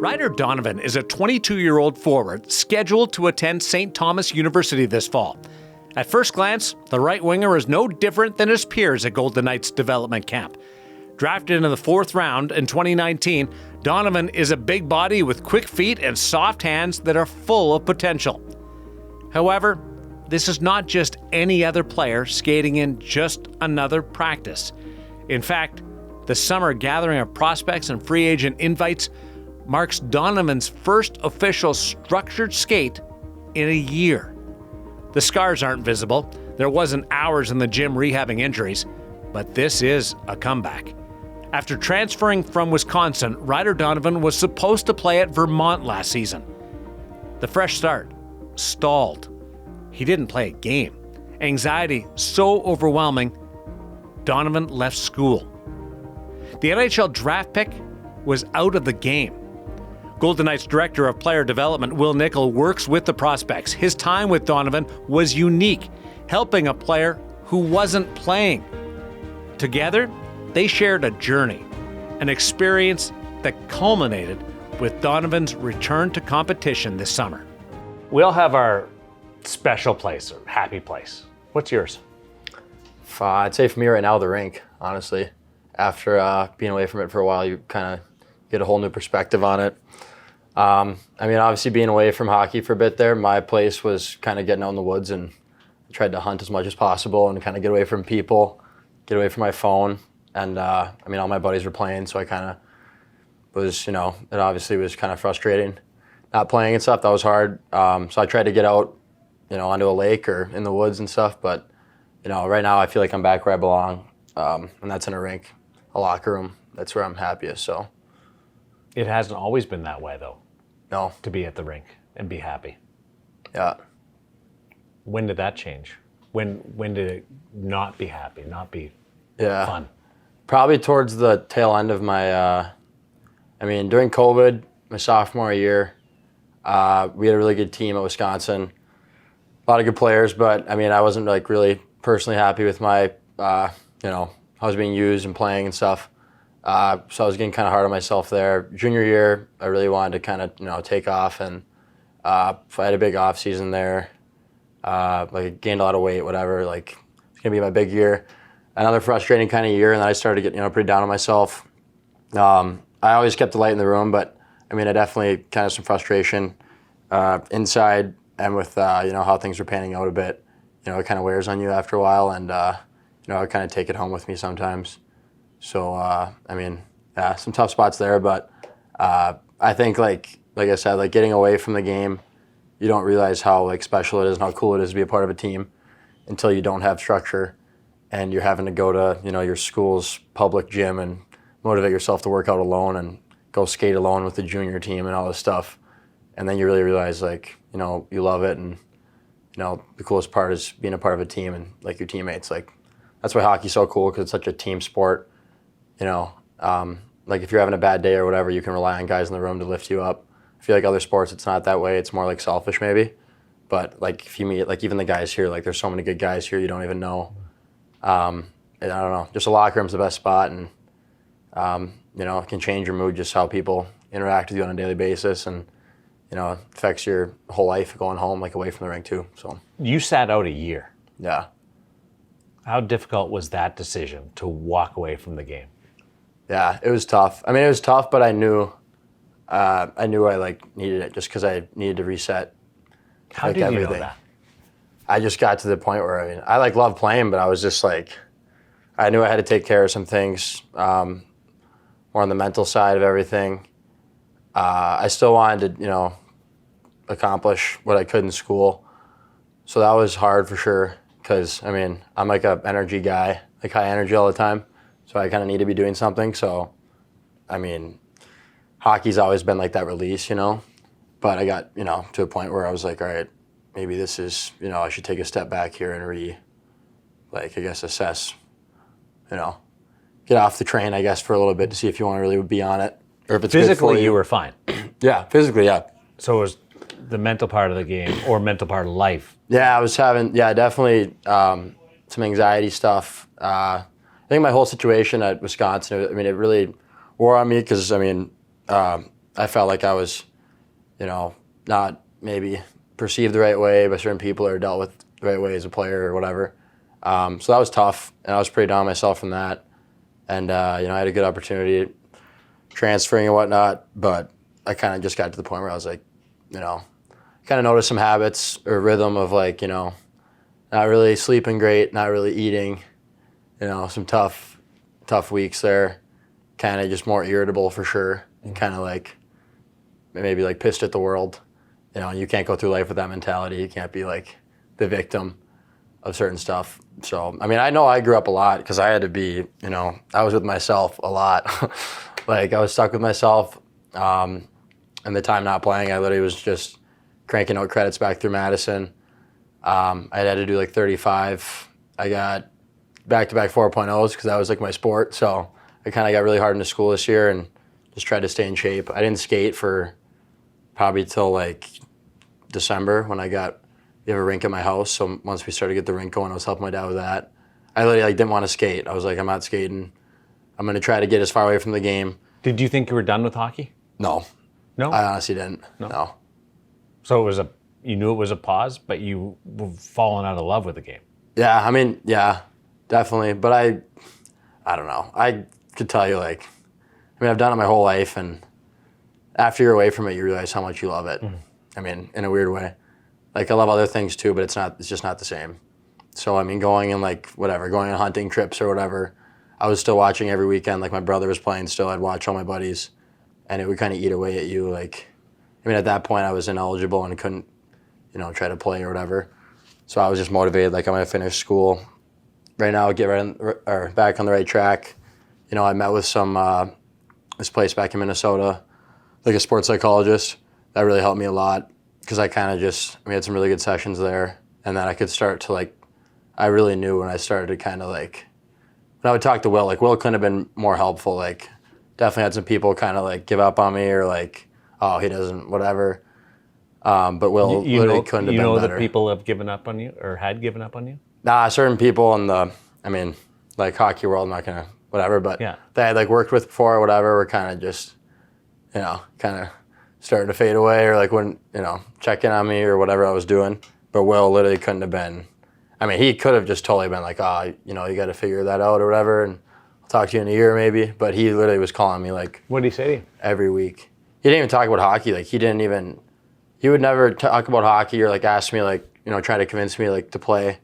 Ryder Donovan is a 22-year-old forward scheduled to attend St. Thomas University this fall. At first glance, the right winger is no different than his peers at Golden Knights development camp. Drafted in the 4th round in 2019, Donovan is a big body with quick feet and soft hands that are full of potential. However, this is not just any other player skating in just another practice. In fact, the summer gathering of prospects and free agent invites marks Donovan's first official structured skate in a year. The scars aren't visible. There wasn't hours in the gym rehabbing injuries, but this is a comeback. After transferring from Wisconsin, Ryder Donovan was supposed to play at Vermont last season. The fresh start stalled. He didn't play a game. Anxiety so overwhelming, Donovan left school. The NHL draft pick was out of the game. Golden Knights Director of Player Development Will Nickel works with the prospects. His time with Donovan was unique, helping a player who wasn't playing. Together, they shared a journey, an experience that culminated with Donovan's return to competition this summer. We all have our special place or happy place. What's yours? I'd say for me right now, the rink, honestly. After being away from it for a while, you kind of get a whole new perspective on it. Obviously being away from hockey for a bit there, my place was kind of getting out in the woods and tried to hunt as much as possible and kind of get away from people, get away from my phone. And all my buddies were playing, so I kind of was, it obviously was kind of frustrating not playing and stuff. That was hard. So I tried to get out, onto a lake or in the woods and stuff. But, right now I feel like I'm back where I belong. And that's in a rink, a locker room. That's where I'm happiest, so. It hasn't always been that way, though. No. To be at the rink and be happy. Yeah. When did that change? When did it not be happy, not be fun? Probably towards the tail end of my, during COVID, my sophomore year, we had a really good team at Wisconsin. A lot of good players, but I wasn't really personally happy with my, how I was being used and playing and stuff. So I was getting kind of hard on myself there. Junior year, I really wanted to kind of, take off, and I had a big off season there. I gained a lot of weight, whatever. It's gonna be my big year. Another frustrating kind of year, and then I started to get, pretty down on myself. I always kept the light in the room, but I definitely kind of some frustration inside, and with how things were panning out a bit. It kind of wears on you after a while, and I kind of take it home with me sometimes. So, some tough spots there, but I think, like I said, getting away from the game, you don't realize how, special it is and how cool it is to be a part of a team until you don't have structure and you're having to go to, your school's public gym and motivate yourself to work out alone and go skate alone with the junior team and all this stuff. And then you really realize, you love it, and, the coolest part is being a part of a team and, your teammates. That's why hockey's so cool, because it's such a team sport. If you're having a bad day or whatever, you can rely on guys in the room to lift you up. I feel like other sports, it's not that way. It's more selfish maybe. But if you meet, even the guys here, there's so many good guys here you don't even know. And I don't know, just a locker room's the best spot, and it can change your mood just how people interact with you on a daily basis, and it affects your whole life going home, away from the rink too. So you sat out a year. Yeah. How difficult was that decision to walk away from the game? Yeah, it was tough. It was tough, but I knew I needed it just because I needed to reset. How did you know that? I just got to the point where I love playing, but I was just I knew I had to take care of some things, more on the mental side of everything. I still wanted to, accomplish what I could in school, so that was hard for sure. Because I'm a energy guy, high energy all the time. So I kind of need to be doing something. So, hockey's always been that release, But I got, to a point where I was all right, maybe this is, I should take a step back here and assess, get off the train, I guess, for a little bit to see if you want to really be on it. Or if it's physically, you were fine. Yeah, physically, yeah. So it was the mental part of the game or mental part of life? Yeah, I was having, definitely some anxiety stuff. I think my whole situation at Wisconsin, it really wore on me because, I mean, I felt like I was, not maybe perceived the right way by certain people or dealt with the right way as a player or whatever. So that was tough, and I was pretty down on myself from that. And, I had a good opportunity transferring and whatnot, but I kind of just got to the point where I was like, kind of noticed some habits or rhythm of like, not really sleeping great, not really eating, some tough weeks there, kind of just more irritable for sure, and kind of like maybe like pissed at the world. You can't go through life with that mentality. You can't be like the victim of certain stuff. So, I mean, I know I grew up a lot because I had to be, I was with myself a lot. Like I was stuck with myself. And the time not playing, I literally was just cranking out credits back through Madison. I had to do like 35. I got back-to-back 4.0s because that was like my sport. So I kind of got really hard into school this year and just tried to stay in shape. I didn't skate for probably till like December when we have a rink at my house. So once we started to get the rink going, I was helping my dad with that. I literally didn't want to skate. I was like, I'm not skating. I'm going to try to get as far away from the game. Did you think you were done with hockey? No. No? I honestly didn't. No. So you knew it was a pause, but you were falling out of love with the game. Yeah, I mean, yeah, definitely. But I don't know. I could tell you I've done it my whole life, and after you're away from it, you realize how much you love it. Mm-hmm. I mean, in a weird way. Like, I love other things too, but it's just not the same. So, I mean, going on hunting trips or whatever, I was still watching every weekend. Like, my brother was playing still. I'd watch all my buddies, and it would kind of eat away at you. Like, I mean, at that point, I was ineligible and couldn't, try to play or whatever. So I was just motivated, like, I'm going to finish school. Right now, get back on the right track. I met with this place back in Minnesota, like a sports psychologist. That really helped me a lot because I kind of we had some really good sessions there. And then I could start to, I really knew when I started to kind of, when I would talk to Will, Will couldn't have been more helpful. Definitely had some people kind of, give up on me or, oh, he doesn't, whatever. But Will literally couldn't have been better. You know that people have given up on you or had given up on you? Nah, certain people in the, hockey world, I'm not going to, whatever, but yeah. That I had, worked with before or whatever were kind of just, kind of starting to fade away or, wouldn't, check in on me or whatever I was doing. But Will literally couldn't have been, he could have just totally been you got to figure that out or whatever, and I'll talk to you in a year maybe. But he literally was calling me, what did he say to you? Every week. He didn't even talk about hockey. He would never talk about hockey or, ask me, try to convince me, to play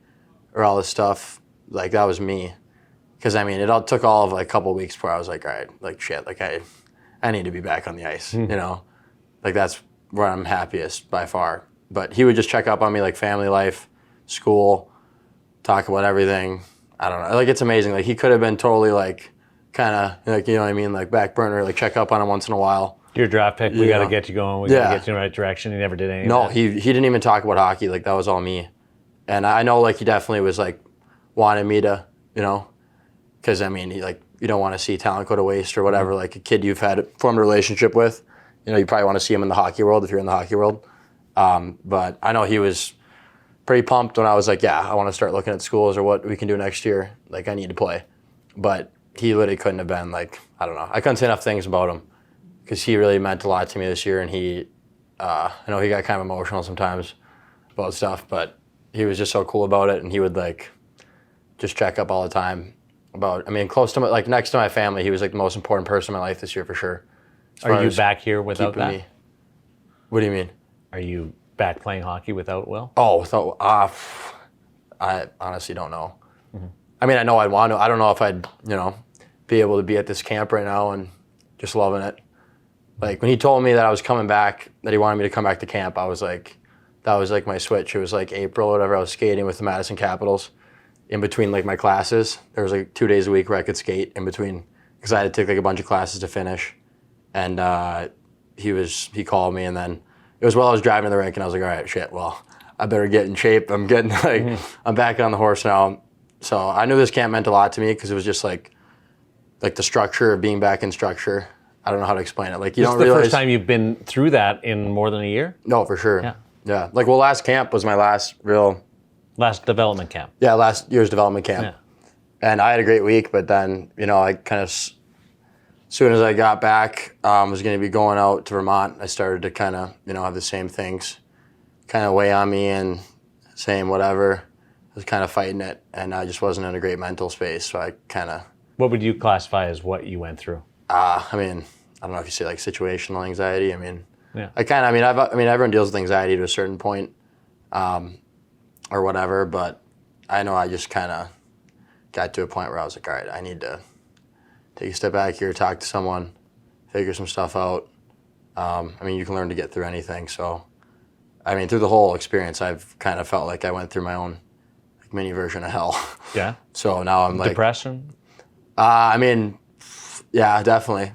or all this stuff. That was me. Because, it all took all of, a couple of weeks before I was all right, shit, I need to be back on the ice, That's where I'm happiest by far. But he would just check up on me, family life, school, talk about everything. I don't know. It's amazing. He could have been totally, kind of, you know what I mean, back burner, check up on him once in a while. Your draft pick, we got to get you going. We got to get you in the right direction. He never did anything. No, he didn't even talk about hockey. That was all me. And I know, he definitely was, wanted me to, because, you don't want to see talent go to waste or whatever. A kid you've formed a relationship with, you probably want to see him in the hockey world if you're in the hockey world. But I know he was pretty pumped when I was I want to start looking at schools or what we can do next year. I need to play. But he literally couldn't have been, I don't know. I couldn't say enough things about him because he really meant a lot to me this year. And I know he got kind of emotional sometimes about stuff, but he was just so cool about it. And he would, just check up all the time about, close to my, next to my family, he was, the most important person in my life this year for sure. Are you back here without that? Me. What do you mean? Are you back playing hockey without Will? Oh, without, I honestly don't know. Mm-hmm. I know I'd want to. I don't know if I'd, be able to be at this camp right now and just loving it. When he told me that I was coming back, that he wanted me to come back to camp, I was that was my switch. It was April or whatever. I was skating with the Madison Capitals in between my classes. There was 2 days a week where I could skate in between because I had to take a bunch of classes to finish. And he called me, and then it was while I was driving to the rink, and I was all right, shit, well, I better get in shape. I'm getting I'm back on the horse now. So I knew this camp meant a lot to me because it was just the structure of being back in structure. I don't know how to explain it. You don't realize. This is the first time you've been through that in more than a year? No, for sure. Yeah. Last camp was my last development camp. Yeah, last year's development camp. Yeah. And I had a great week, but then, I kind of soon as I got back, was going to be going out to Vermont. I started to kind of, have the same things kind of weigh on me and saying whatever. I was kind of fighting it, and I just wasn't in a great mental space. So I kind of. What would you classify as what you went through? I don't know if you say like situational anxiety. Yeah. Everyone deals with anxiety to a certain point, or whatever. But I know I just kind of got to a point where I was like, all right, I need to take a step back here, talk to someone, figure some stuff out. You can learn to get through anything. So, through the whole experience, I've kind of felt like I went through my own mini version of hell. Yeah. So now I'm like depression. Yeah, definitely.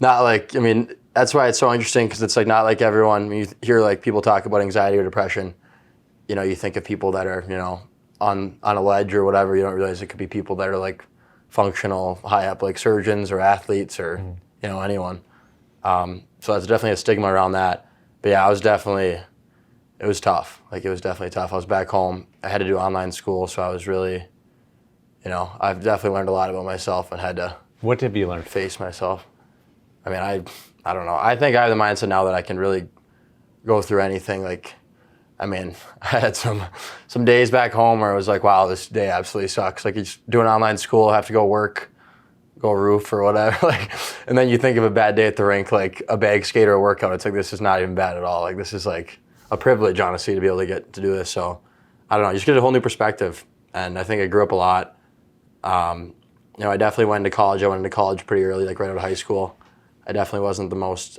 Yeah. That's why it's so interesting, because it's like not like everyone. When you hear like people talk about anxiety or depression, you think of people that are on a ledge or whatever. You don't realize it could be people that are like functional, high up, like surgeons or athletes or anyone. So that's definitely a stigma around that. But yeah, it was tough. Like, it was definitely tough. I was back home. I had to do online school, so I was really, I've definitely learned a lot about myself and had to. What have you learned? Face myself. I don't know. I think I have the mindset now that I can really go through anything. Like, I had some days back home where I was like, wow, this day absolutely sucks. Like, you just doing online school, have to go work, go roof or whatever. Like, and then you think of a bad day at the rink, like a bag skate or a workout. It's like, this is not even bad at all. Like, this is like a privilege, honestly, to be able to get to do this. So, I don't know. You just get a whole new perspective. And I think I grew up a lot. I definitely went into college. I went into college pretty early, like right out of high school. I definitely wasn't the most,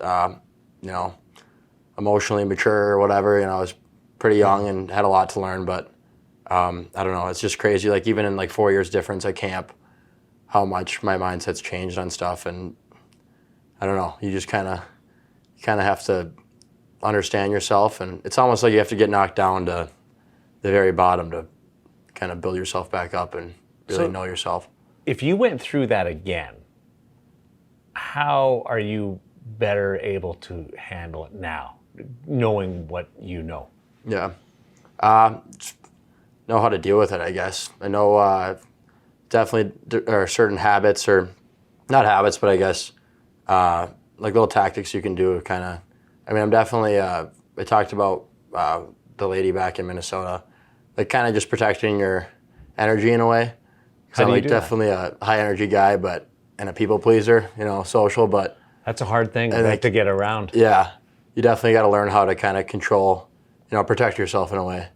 emotionally mature or whatever. I was pretty young and had a lot to learn, but I don't know. It's just crazy. Like, even in like 4 years difference at camp, how much my mindset's changed on stuff. And I don't know. You just kind of have to understand yourself, and it's almost like you have to get knocked down to the very bottom to kind of build yourself back up and really know yourself. If you went through that again, how are you better able to handle it now, knowing what you know? Yeah. Just know how to deal with it, I guess. I know definitely there are certain habits, or not habits, but I guess like little tactics you can do kind of. I'm definitely, I talked about the lady back in Minnesota, like kind of just protecting your energy in a way. How do you do definitely a high energy guy, and a people pleaser, social, but. That's a hard thing to get around. Yeah. You definitely got to learn how to kind of control, protect yourself in a way.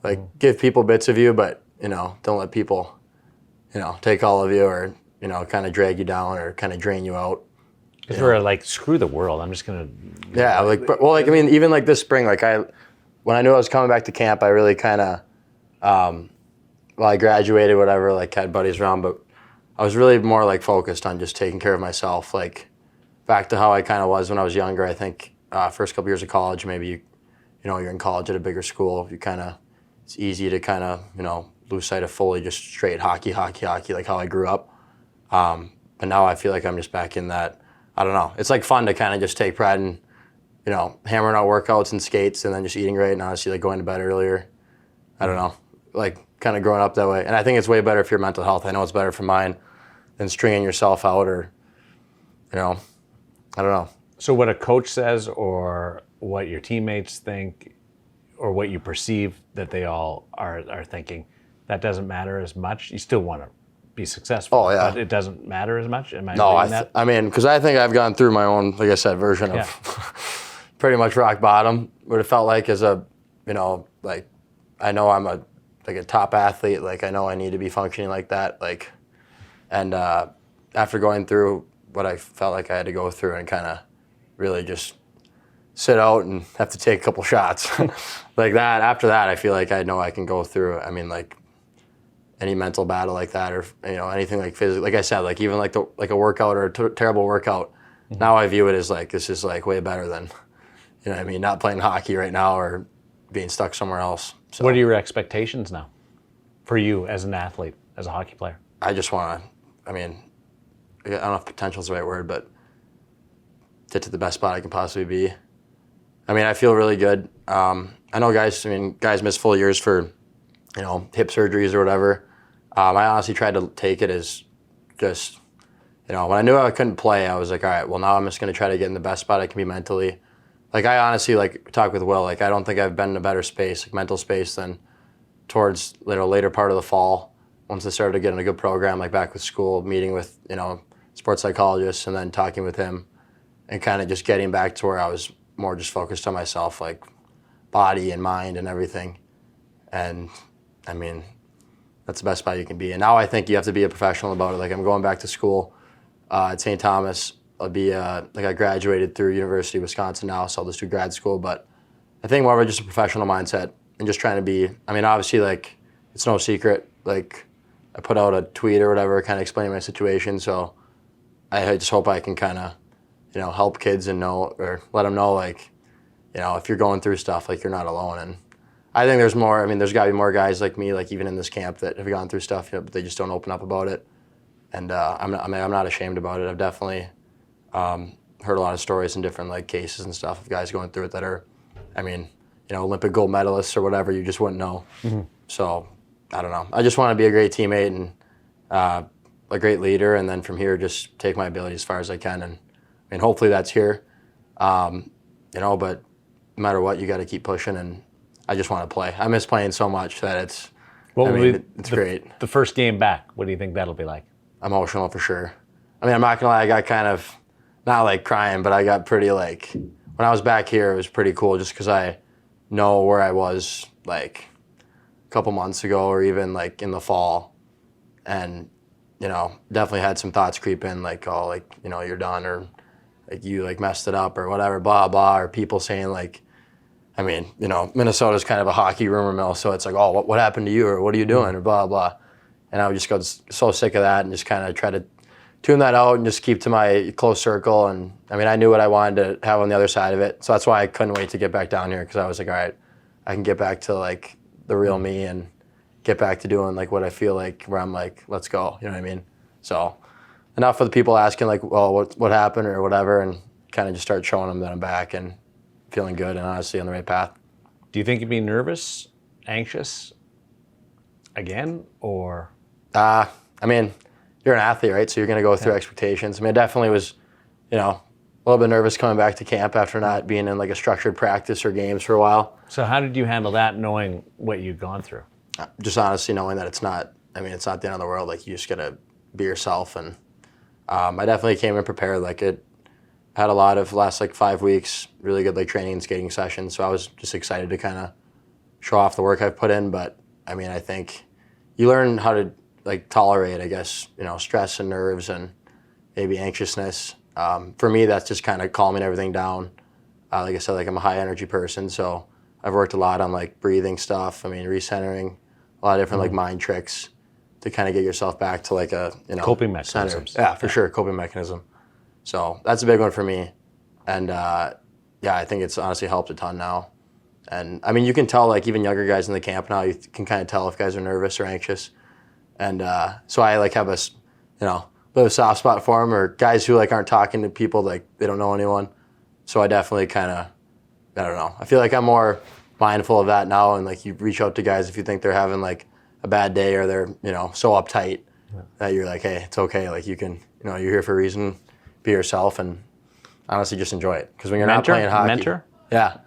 Like, give people bits of you, but, don't let people, take all of you, or, kind of drag you down or kind of drain you out. Because we're like, screw the world. I'm just going to. Yeah. Even like this spring, like when I knew I was coming back to camp, I really kind of, I graduated, whatever, like had buddies around, but I was really more like focused on just taking care of myself. Like, back to how I kind of was when I was younger. I think first couple years of college, maybe you're in college at a bigger school. It's easy to kind of lose sight of fully just straight hockey, like how I grew up. But now I feel like I'm just back in that. I don't know. It's like fun to kind of just take pride in hammering out workouts and skates, and then just eating right, and honestly like going to bed earlier. I don't know. Like, kind of growing up that way. And I think it's way better for your mental health. I know it's better for mine than stringing yourself out, or I don't know. So what a coach says, or what your teammates think, or what you perceive that they all are thinking, that doesn't matter as much. You still want to be successful. Oh, yeah. But it doesn't matter as much? Am I No, reading that? because I think I've gone through my own, like I said, version of pretty much rock bottom. What it felt like as a, like, I know I'm a top athlete. Like, I know I need to be functioning like that. Like, and after going through what I felt like I had to go through, and kind of really just sit out and have to take a couple shots like that. After that, I feel like I know I can go through, like any mental battle like that, or anything like physical. Like I said, like even like a workout or a terrible workout. Mm-hmm. Now I view it as like, this is like way better than, not playing hockey right now or being stuck somewhere else. So, what are your expectations now for you as an athlete, as a hockey player? I just want to, I don't know if potential is the right word, but get to the best spot I can possibly be. I feel really good. I know guys miss full years for, hip surgeries or whatever. I honestly tried to take it as just, when I knew I couldn't play, I was like, all right, well, now I'm just going to try to get in the best spot I can be mentally. Like, I honestly, like, talk with Will, like, I don't think I've been in a better space, like, mental space than towards, later part of the fall, once I started to get in a good program, like, back with school, meeting with, sports psychologists, and then talking with him, and kind of just getting back to where I was more just focused on myself, like, body and mind and everything. And, I mean, that's the best spot you can be. And now I think you have to be a professional about it. Like, I'm going back to school at St. Thomas. I'll be, like, I graduated through University of Wisconsin now, so I'll just do grad school. But I think more of just a professional mindset and just trying to be, I mean, obviously, like, it's no secret. Like, I put out a tweet or whatever kind of explaining my situation. So I just hope I can kind of, help kids and know, or let them know, like, if you're going through stuff, like, you're not alone. And I think there's more, I mean, there's got to be more guys like me, like, even in this camp that have gone through stuff, but they just don't open up about it. And I'm not ashamed about it. I've definitely heard a lot of stories and different, like, cases and stuff of guys going through it that are, I mean, Olympic gold medalists or whatever, you just wouldn't know. Mm-hmm. So, I don't know. I just want to be a great teammate and a great leader, and then from here just take my ability as far as I can. And I mean, hopefully that's here. But no matter what, you got to keep pushing, and I just want to play. I miss playing so much that it's great. The first game back, what do you think that'll be like? Emotional for sure. I mean, I'm not going to lie, I got kind of, not like crying, but I got pretty like, when I was back here, it was pretty cool just because I know where I was like a couple months ago or even like in the fall. And, definitely had some thoughts creep in like, oh, like, you're done, or like you like messed it up or whatever, blah, blah, or people saying like, I mean, Minnesota's kind of a hockey rumor mill, so it's like, oh, what happened to you, or what are you doing, or blah, blah. And I would just go so sick of that and just kind of try to tune that out and just keep to my close circle. And I mean, I knew what I wanted to have on the other side of it. So that's why I couldn't wait to get back down here, because I was like, all right, I can get back to like the real me and get back to doing like what I feel like, where I'm like, let's go. You know what I mean? So enough of the people asking like, well, what happened or whatever, and kind of just start showing them that I'm back and feeling good and honestly on the right path. Do you think you'd be nervous, anxious again, or? I mean, you're an athlete, right? So you're going to go through expectations. I mean, I definitely was, a little bit nervous coming back to camp after not being in like a structured practice or games for a while. So how did you handle that, knowing what you'd gone through? Just honestly knowing that it's not the end of the world. Like, you just got to be yourself. And I definitely came in prepared. Like, it had a lot of last like 5 weeks, really good like training and skating sessions. So I was just excited to kind of show off the work I've put in. But I mean, I think you learn how to like tolerate, I guess, stress and nerves and maybe anxiousness. For me, that's just kind of calming everything down. Like I said, like, I'm a high energy person, so I've worked a lot on like breathing stuff. I mean, recentering, a lot of different like mind tricks to kind of get yourself back to like a coping mechanisms. Center. Yeah, for sure, coping mechanism. So that's a big one for me, and I think it's honestly helped a ton now. And I mean, you can tell like even younger guys in the camp now, you can kind of tell if guys are nervous or anxious. And so I like have a bit of a soft spot for them, or guys who like aren't talking to people, like they don't know anyone. So I definitely kind of, I don't know. I feel like I'm more mindful of that now, and like you reach out to guys if you think they're having like a bad day or they're so uptight that you're like, hey, it's okay. Like, you can you're here for a reason. Be yourself and honestly just enjoy it. Because when you're not playing hockey, mentor, yeah,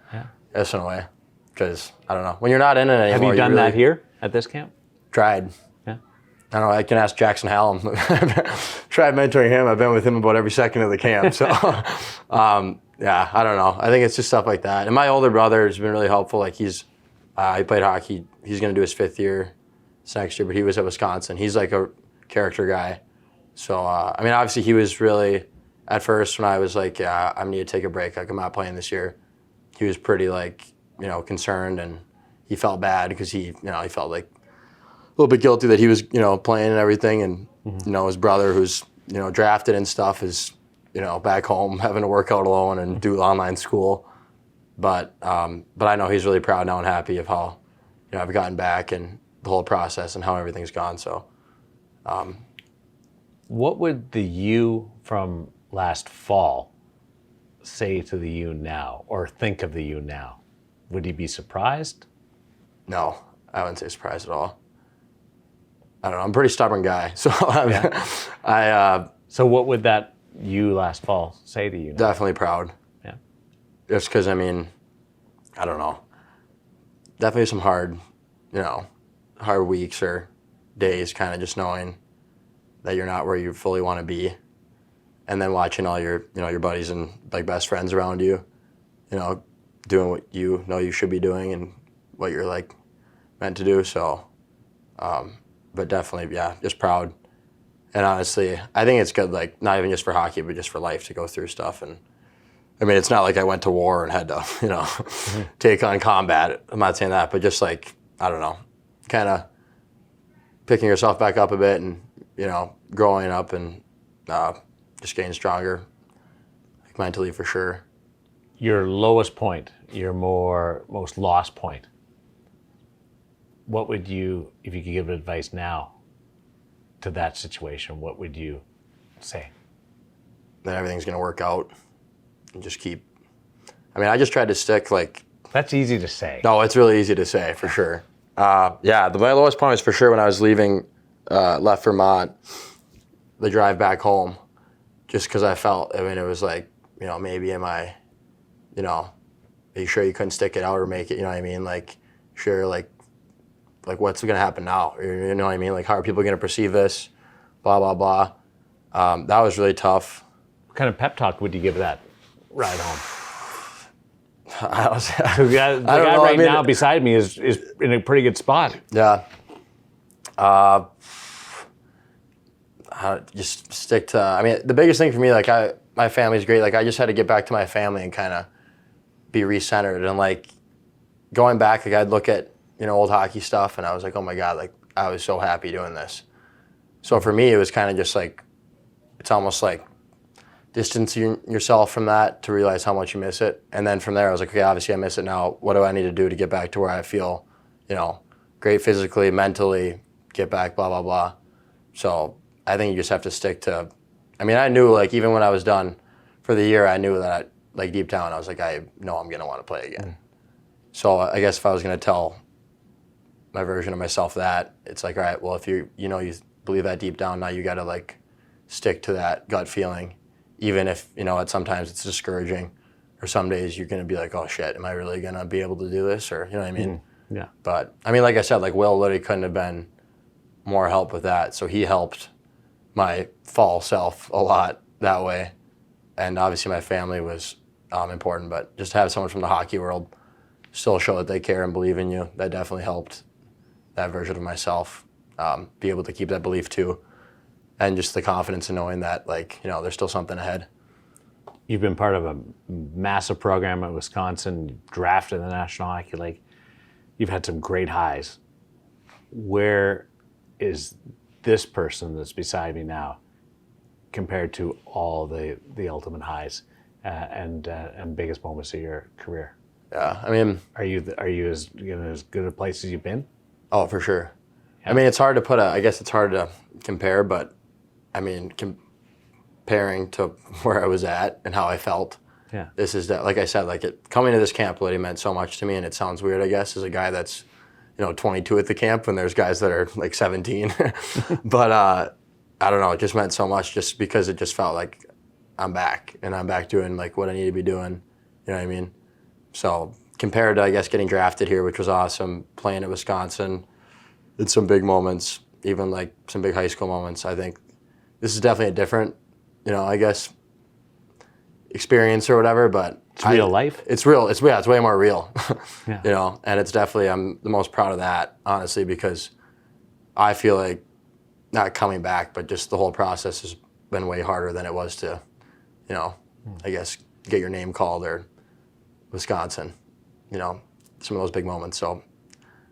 that's in a way. Because I don't know, when you're not in it anymore. Have you done that here at this camp? Tried. Yeah. I don't know. I can ask Jackson Hallam. Tried mentoring him. I've been with him about every second of the camp. So, yeah, I don't know. I think it's just stuff like that. And my older brother has been really helpful. Like, he played hockey. He's going to do his 5th year next year, but he was at Wisconsin. He's like a character guy. So, I mean, obviously he was really, at first when I was like, yeah, I need to take a break. Like, I'm not playing this year. He was pretty like, concerned, and he felt bad because he felt like a little bit guilty that he was, playing and everything. And, his brother who's, drafted and stuff is, back home having to work out alone and do online school. But I know he's really proud now and happy of how, I've gotten back and the whole process and how everything's gone. So, what would the you from last fall say to the you now, or think of the you now? Would he be surprised? No, I wouldn't say surprised at all. I don't know. I'm a pretty stubborn guy, so So what would that you last fall say to you now? Definitely proud. Yeah. Just because, I mean, I don't know. Definitely some hard weeks or days, kind of just knowing that you're not where you fully want to be, and then watching all your your buddies and like best friends around you, doing what you know you should be doing and what you're like meant to do. So, but definitely, yeah, just proud. And honestly, I think it's good, like not even just for hockey, but just for life to go through stuff. And I mean, it's not like I went to war and had to, take on combat. I'm not saying that, but just like, I don't know, kind of picking yourself back up a bit and, growing up and just getting stronger, like mentally for sure. Your lowest point, your most lost point. What would you, if you could give advice now to that situation, what would you say? That everything's going to work out and just keep. I mean, I just tried to stick like. That's easy to say. No, it's really easy to say for sure. My lowest point was for sure when I was left Vermont, the drive back home, just because I felt, I mean, it was like, maybe am I, are you sure you couldn't stick it out or make it, you know what I mean? Like, sure, like what's going to happen now? You know what I mean? Like, how are people going to perceive this? Blah, blah, blah. That was really tough. What kind of pep talk would you give that ride home? The guy right now beside me is in a pretty good spot. Yeah. Just stick to, I mean, the biggest thing for me, like my family's great. Like I just had to get back to my family and kind of be recentered. And like going back, like I'd look at, old hockey stuff and I was like, oh my God, like I was so happy doing this. So for me, it was kind of just like, it's almost like distancing yourself from that to realize how much you miss it. And then from there, I was like, okay, obviously I miss it now. What do I need to do to get back to where I feel, great physically, mentally, get back, blah, blah, blah. So I think you just have to stick to, I mean, I knew like even when I was done for the year, I knew that like deep down, I was like, I know I'm going to want to play again. So I guess if I was going to tell my version of myself that, it's like, all right, well, if you believe that deep down, now you got to like stick to that gut feeling, even if, sometimes it's discouraging or some days you're going to be like, oh shit, am I really going to be able to do this? Or, you know what I mean? Yeah. But I mean, like I said, like Will literally couldn't have been more help with that. So he helped my fall self a lot that way. And obviously my family was important, but just to have someone from the hockey world still show that they care and believe in you, that definitely helped that version of myself be able to keep that belief too. And just the confidence in knowing that, like, there's still something ahead. You've been part of a massive program at Wisconsin, drafted in the National Hockey League. You've had some great highs. Where is this person that's beside me now compared to all the ultimate highs and biggest moments of your career? Yeah, I mean, are you as good a place as you've been? Oh, for sure. Yeah. I mean, it's hard to I guess it's hard to compare, but I mean, comparing to where I was at and how I felt. Yeah. This is that, like I said, like coming to this camp really meant so much to me, and it sounds weird, I guess, as a guy that's 22 at the camp when there's guys that are like 17. But I don't know, it just meant so much just because it just felt like I'm back and I'm back doing like what I need to be doing. You know what I mean? So compared to, I guess, getting drafted here, which was awesome, playing at Wisconsin, it's some big moments, even like some big high school moments. I think this is definitely a different, I guess, experience or whatever, but it's real life. It's real. It's way more real. Yeah. And it's definitely, I'm the most proud of that, honestly, because I feel like not coming back, but just the whole process has been way harder than it was to, I guess, get your name called or Wisconsin, some of those big moments. So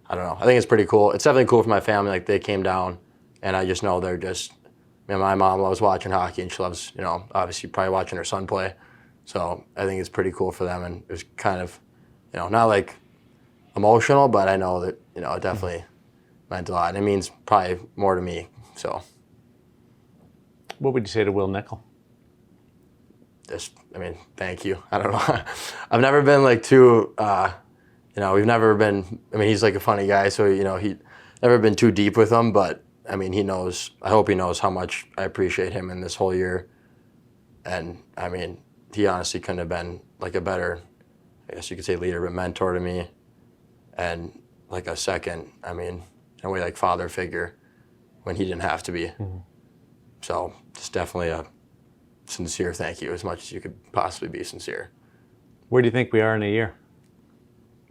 I don't know. I think it's pretty cool. It's definitely cool for my family. Like they came down and I just know they're just, my mom loves watching hockey and she loves, obviously probably watching her son play. So I think it's pretty cool for them. And it was kind of, not like emotional, but I know that, it definitely meant a lot. And it means probably more to me. So. What would you say to Will Nickel? Thank you. I don't know. I've never been like too, we've never been, he's like a funny guy. So, he never been too deep with him, but I mean, he knows. I hope he knows how much I appreciate him in this whole year. And I mean, he honestly couldn't have been like a better, I guess you could say, leader, but mentor to me, and like a second, I mean, in a way, like father figure when he didn't have to be. Mm-hmm. So just definitely a sincere thank you, as much as you could possibly be sincere. Where do you think we are in a year?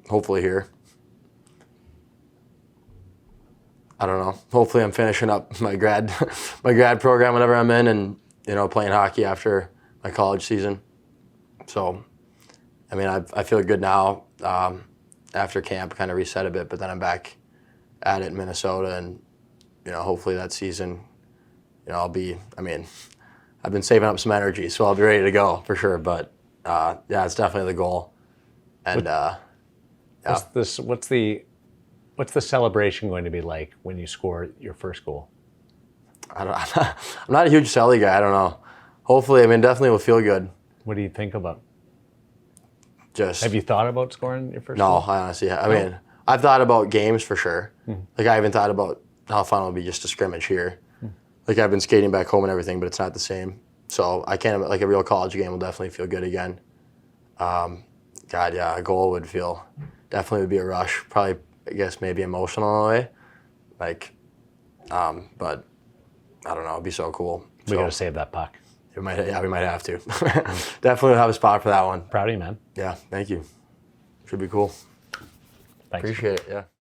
Hopefully here. I don't know. Hopefully I'm finishing up my grad program, whatever I'm in, and playing hockey after my college season. So, I mean, I feel good now. After camp, kind of reset a bit, but then I'm back at it in Minnesota, and hopefully that season, I'll be. I mean, I've been saving up some energy, so I'll be ready to go for sure. But yeah, it's definitely the goal. And yeah. What's the celebration going to be like when you score your first goal? I'm not a huge celly guy. I don't know. Hopefully, I mean, definitely will feel good. What do you think about? Have you thought about scoring your first goal? goal? No, I honestly, I mean, I've thought about games for sure. Like, I even thought about how fun it would be just to scrimmage here. Like, I've been skating back home and everything, but it's not the same. So I can't, like, a real college game will definitely feel good again. God, yeah, a goal would definitely be a rush. Probably, I guess, maybe emotional in a way. Like, but I don't know, it'd be so cool. We got to save that puck. We might have to. Definitely have a spot for that one. Proud of you, man. Yeah, thank you. Should be cool. Thanks. Appreciate it, yeah.